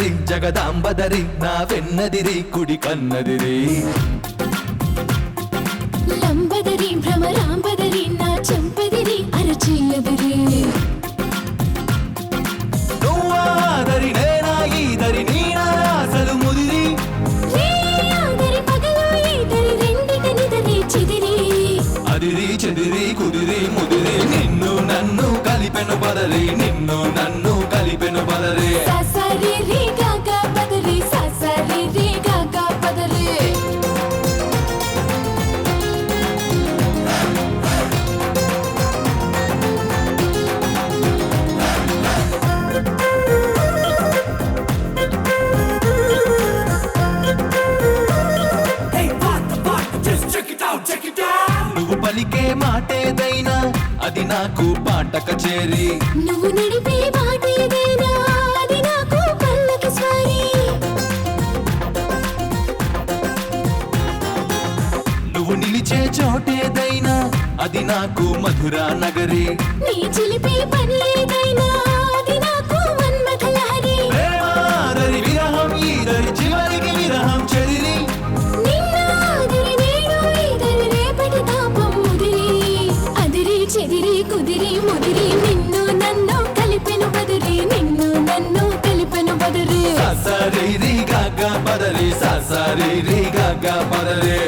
ಅಂಬದರಿ ಜಗದಾಂಬದರಿ ನಾವೆನ್ನದಿರಿ ಕುಡಿ ಕನ್ನದಿರಿ ಲಂಬದರಿ ಭ್ರಮರಾಂಬದರಿ ನಾ ಚಂಪದಿರಿ ಅರಚಿಲ್ಲದಿರಿ నువ్వాదరి నేనాయిదరి నీనాసలు ముదిరి రేయాదరి పగలు ఈదరి రెండిటనిదరి చిదిరి అదిరి చెదిరి కుదిరి ముదిరి నిన్ను నన్ను కలిపెను బదరి నిన్ను నన్ను కలిపెను బదరి ససరి రి గగ పదరి ససరి రి గగ పదరి నువ్వు పలికే మాటేదైనా అది నాకు పాట కచేరి నువ్వు నడిపే మాట ఏదైనా అది నాకు పల్లకి స్వారీ నువ్వు నిలిచే చోటేదైనా అది నాకు మధురా నగరి నీ చిలిపే పని ఏదైనా అది నాకు మన్మథ లహరి ప్రేమాదరి విరహం ఈదరి చివరికి విరహం చెదిరి నిన్నాదరి నేడు ఈదరి రేపటి తాపం ముదిరి అదిరి చెదిరి కుదిరి ముదిరి నిన్ను నన్ను కలిపెను బదిరి నిన్ను నన్ను కలిపెను బదిరి ససరి రి గగ పదరి ససరి రి గగ పదరి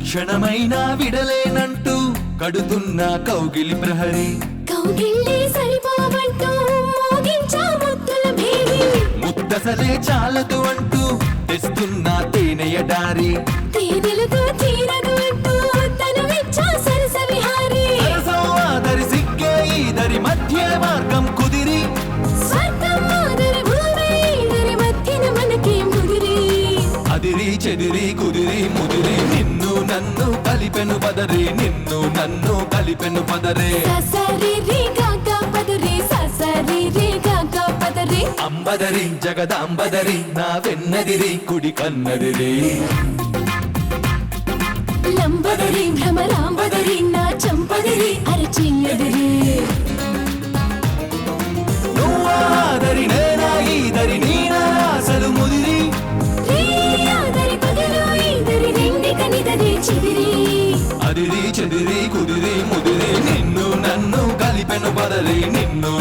క్షణమైనా విడలేనంటూ కడుతున్న కౌగిలి ప్రహరి కౌగిళ్ళే సరిపోవంటూ మోగించా ముద్దుల భేరి ముద్దసలే చాలదు అంటూ తెస్తున్న తేనెయ డారి తేనెలతో తీరదు అంటూ తను విచ్చా సరస విహారి సరసవాదరి సిగ్గే ఈదరి మధ్య మార్గం కుదిరి స్వర్గం మాదరి భూమి ఈదరి మధ్యన మనకి ముదిరి అదిరి చెదిరి కుదిరి ముదిరి నిన్ను నన్ను కలిపెను పదరి నిన్ను నన్ను కలిపెను పదరే ససరి రి గగ పదరి ససరి రి గగ పదరి అంబదరి జగదాంబదరి నా వెన్నదిరి కుడి కన్నదిరి లంబదరి భ్రమరాంబదరి నా చంపదిరి అరచిల్లదిరి నువ్వాదరి నేనాయిదరి నీనాసలు ముదిరి రేయాదరి పగలు ఈదరి రెండిటనిదరి చిదిరి అదిరి చెదిరి కుదిరి ముదిరి నిన్ను నన్ను కలిపెను బదరి నిన్ను